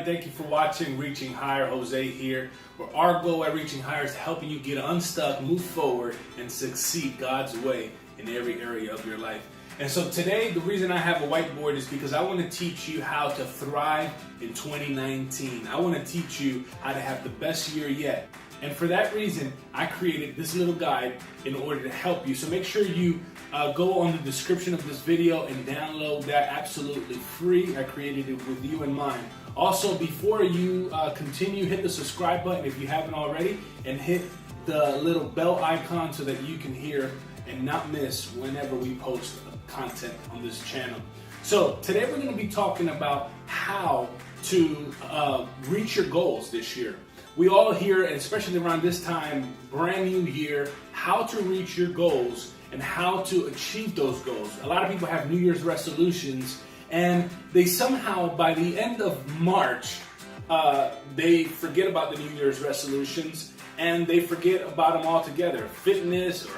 Thank you for watching Reaching Higher. Jose here, where our goal at Reaching Higher is helping you get unstuck, move forward, and succeed God's way in every area of your life. And so today, the reason I have a whiteboard is because I want to teach you how to thrive in 2019. I want to teach you how to have the best year yet. And for that reason, I created this little guide in order to help you. So make sure you go on the description of this video and download that absolutely free. I created it with you in mind. Also, before you continue, hit the subscribe button if you haven't already, and hit the little bell icon so that you can hear and not miss whenever we post content on this channel. So today we're going to be talking about how to reach your goals this year. We all hear, especially around this time, brand new year, how to reach your goals and how to achieve those goals. A lot of people have New Year's resolutions, and they somehow, by the end of March, they forget about the New Year's resolutions and they forget about them altogether. Fitness or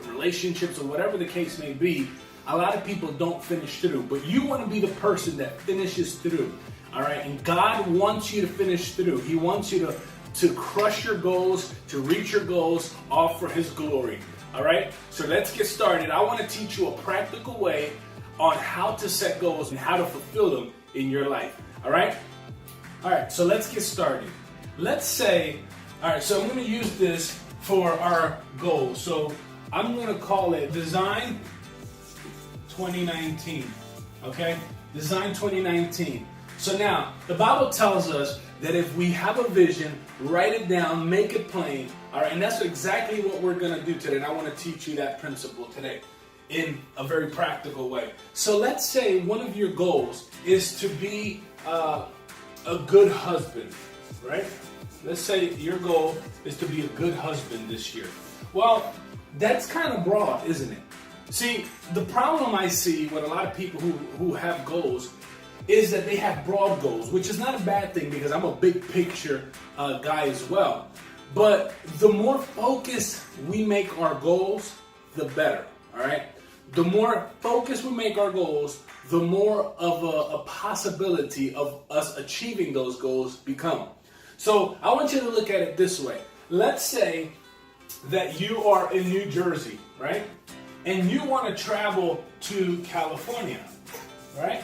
relationships or whatever the case may be, a lot of people don't finish through. But you want to be the person that finishes through. All right, and God wants you to finish through. He wants you to crush your goals, to reach your goals, all for His glory. All right, so let's get started. I want to teach you a practical way on how to set goals and how to fulfill them in your life. All right, so let's get started. Let's say, all right, so I'm going to use this for our goals. So I'm going to call it Design 2019. Okay, Design 2019. So now, the Bible tells us that if we have a vision, write it down, make it plain. All right, and that's exactly what we're going to do today. And I want to teach you that principle today in a very practical way. So let's say one of your goals is to be a good husband, right? Let's say your goal is to be a good husband this year. Well, that's kind of broad, isn't it? See, the problem I see with a lot of people who have goals is that they have broad goals, which is not a bad thing because I'm a big picture guy as well. But the more focused we make our goals, the better, all right? The more focused we make our goals, the more of a possibility of us achieving those goals become. So I want you to look at it this way. Let's say that you are in New Jersey, right? And you want to travel to California, right?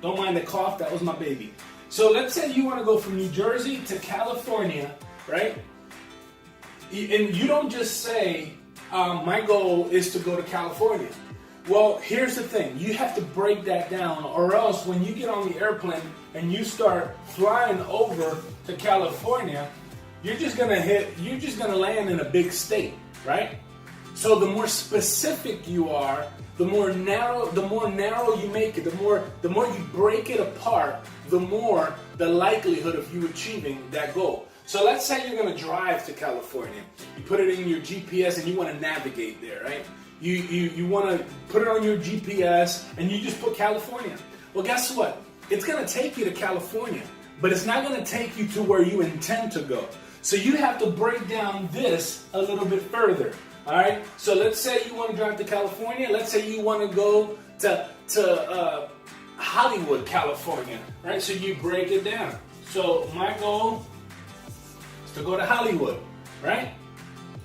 Don't mind the cough, that was my baby. So let's say you want to go from New Jersey to California, right? And you don't just say, my goal is to go to California. Well, here's the thing. You have to break that down, or else when you get on the airplane and you start flying over to California, you're just gonna land in a big state, right? So the more specific you are, the more narrow you make it, the more you break it apart, the more the likelihood of you achieving that goal. So let's say you're going to drive to California. You put it in your GPS and you want to navigate there, right? You want to put it on your GPS and you just put California. Well, guess what? It's going to take you to California, but it's not going to take you to where you intend to go. So you have to break down this a little bit further. All right, so let's say you want to drive to California. Let's say you want to go to Hollywood, California, right? So you break it down. So my goal is to go to Hollywood, right?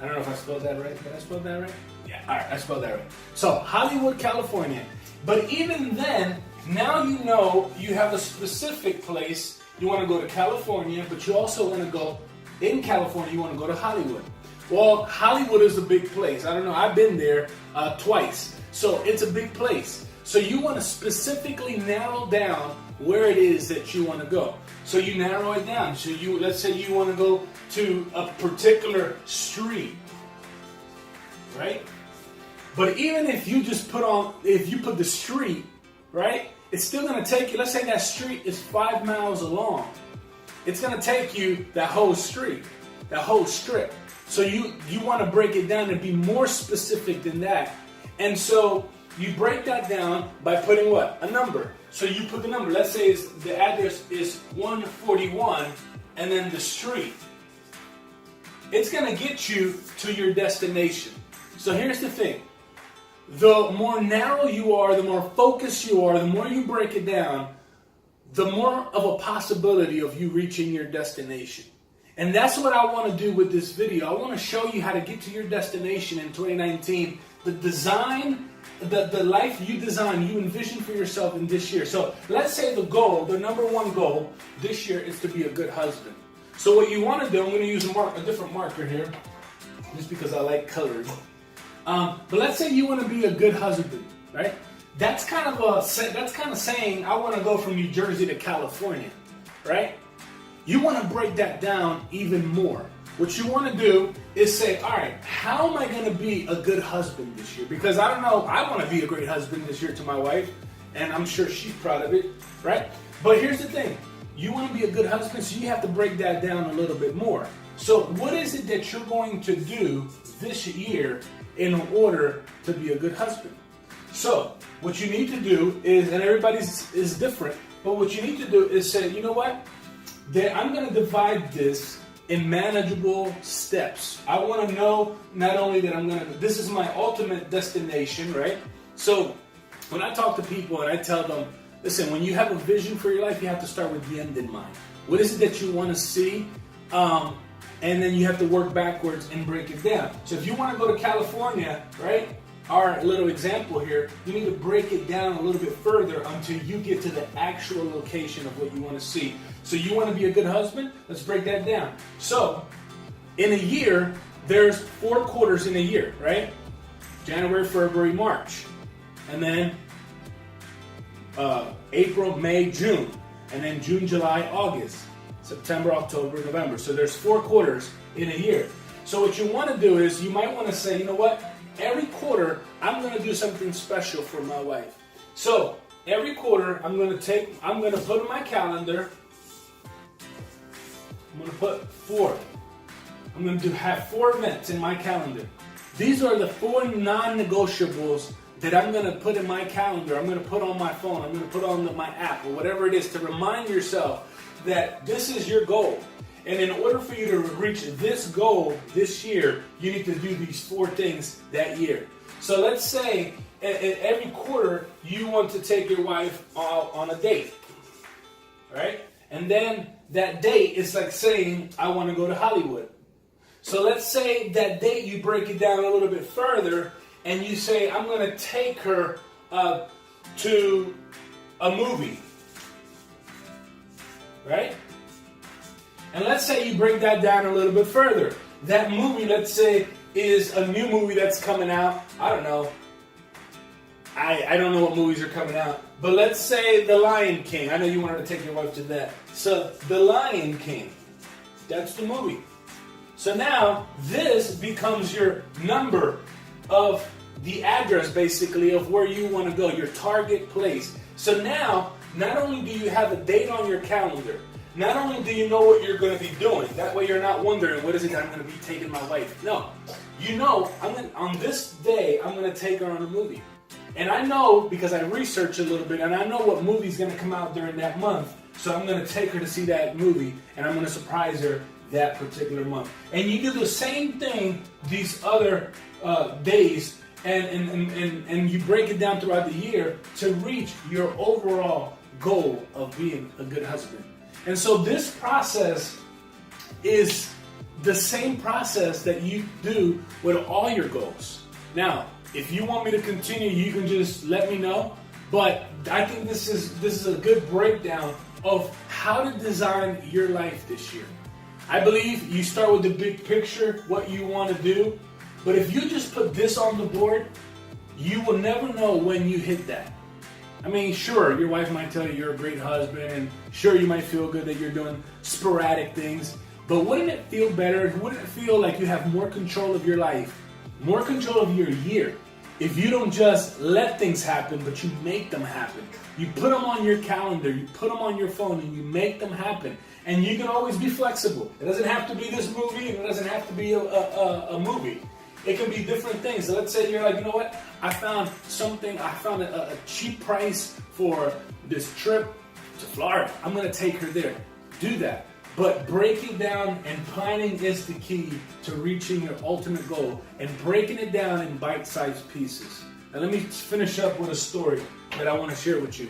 I don't know if I spelled that right. Did I spell that right? Yeah, all right, I spelled that right. So Hollywood, California. But even then, now you know you have a specific place. You want to go to California, but you also want to go in California. You want to go to Hollywood. Well, Hollywood is a big place. I don't know. I've been there twice. So it's a big place. So you want to specifically narrow down where it is that you want to go. So you narrow it down. So let's say you want to go to a particular street, right? But even if you just put the street, right? It's still going to take you, let's say that street is 5 miles long. It's going to take you that whole street, that whole strip. So you want to break it down and be more specific than that. And so you break that down by putting what? A number. So you put the number. Let's say the address is 141 and then the street. It's going to get you to your destination. So here's the thing. The more narrow you are, the more focused you are, the more you break it down, the more of a possibility of you reaching your destination. And that's what I want to do with this video. I want to show you how to get to your destination in 2019, the design, the life you design, you envision for yourself in this year. So let's say the goal, the number one goal this year is to be a good husband. So what you want to do, I'm going to use a different marker here, just because I like coloring. But let's say you want to be a good husband, right? That's kind of saying I want to go from New Jersey to California, right? You want to break that down even more. What you want to do is say, all right, how am I going to be a good husband this year? Because I don't know, I want to be a great husband this year to my wife, and I'm sure she's proud of it, right? But here's the thing. You want to be a good husband, so you have to break that down a little bit more. So what is it that you're going to do this year in order to be a good husband? So what you need to do is, and everybody's is different, but what you need to do is say, you know what? I'm going to divide this in manageable steps. I want to know not only that this is my ultimate destination, right? So when I talk to people and I tell them, listen, when you have a vision for your life, you have to start with the end in mind. What is it that you want to see? And then you have to work backwards and break it down. So if you want to go to California, right? Our little example here, you need to break it down a little bit further until you get to the actual location of what you want to see. So you want to be a good husband? Let's break that down. So in a year, there's 4 quarters in a year, right? January, February, March. And then April, May, June. And then June, July, August. September, October, November. So there's 4 quarters in a year. So what you want to do is you might want to say, you know what? Every quarter, I'm going to do something special for my wife. So every quarter, I'm going to put in my calendar, I'm going to put 4. I'm going to have 4 events in my calendar. These are the 4 non-negotiables that I'm going to put in my calendar. I'm going to put on my phone. I'm going to put on my app or whatever it is to remind yourself that this is your goal. And in order for you to reach this goal this year, you need to do these 4 things that year. So let's say every quarter you want to take your wife on a date, right? And then that date is like saying, I want to go to Hollywood. So let's say that date you break it down a little bit further and you say, I'm going to take her to a movie, right? And let's say you break that down a little bit further. That movie, let's say, is a new movie that's coming out. I don't know. I don't know what movies are coming out. But let's say The Lion King. I know you wanted to take your wife to that. So The Lion King. That's the movie. So now this becomes your number of the address, basically, of where you want to go, your target place. So now, not only do you have a date on your calendar, not only do you know what you're going to be doing, that way you're not wondering, what is it that I'm going to be taking my wife? No. You know, on this day, I'm going to take her on a movie. And I know, because I researched a little bit, and I know what movie's going to come out during that month, so I'm going to take her to see that movie, and I'm going to surprise her that particular month. And you do the same thing these other days, and you break it down throughout the year to reach your overall goal of being a good husband. And so this process is the same process that you do with all your goals. Now, if you want me to continue, you can just let me know. But I think this is a good breakdown of how to design your life this year. I believe you start with the big picture, what you want to do. But if you just put this on the board, you will never know when you hit that. I mean, sure, your wife might tell you you're a great husband, and sure, you might feel good that you're doing sporadic things, but wouldn't it feel better? Wouldn't it feel like you have more control of your life, more control of your year, if you don't just let things happen, but you make them happen? You put them on your calendar, you put them on your phone, and you make them happen. And you can always be flexible. It doesn't have to be this movie, and it doesn't have to be a movie. It can be different things. So let's say you're like, you know what? I found a cheap price for this trip to Florida. I'm going to take her there. Do that. But breaking down and planning is the key to reaching your ultimate goal, and breaking it down in bite-sized pieces. Now let me finish up with a story that I want to share with you.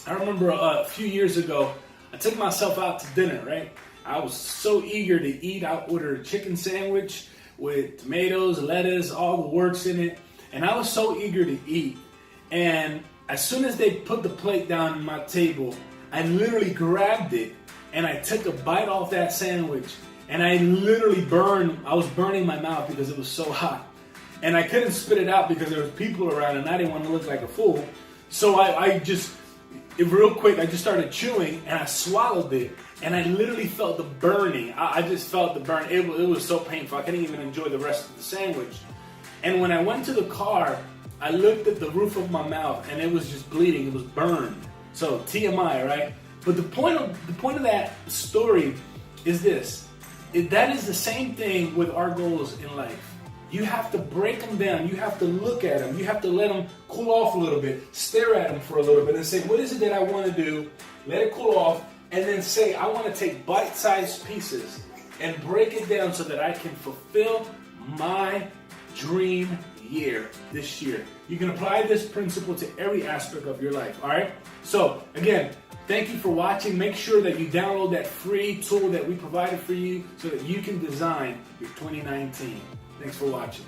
I remember a few years ago, I took myself out to dinner, right? I was so eager to eat. I ordered a chicken sandwich with tomatoes, lettuce, all the works in it. And I was so eager to eat. And as soon as they put the plate down on my table, I literally grabbed it and I took a bite off that sandwich. And I literally I was burning my mouth because it was so hot. And I couldn't spit it out because there was people around and I didn't want to look like a fool. So real quick, I just started chewing and I swallowed it. And I literally felt the burning. I just felt the burn. It was so painful. I couldn't even enjoy the rest of the sandwich. And when I went to the car, I looked at the roof of my mouth and it was just bleeding. It was burned. So TMI, right? But the point of that story is this. That is the same thing with our goals in life. You have to break them down. You have to look at them. You have to let them cool off a little bit. Stare at them for a little bit and say, what is it that I want to do? Let it cool off. And then say, I want to take bite-sized pieces and break it down so that I can fulfill my dream year this year. You can apply this principle to every aspect of your life, all right? So, again, thank you for watching. Make sure that you download that free tool that we provided for you so that you can design your 2019. Thanks for watching.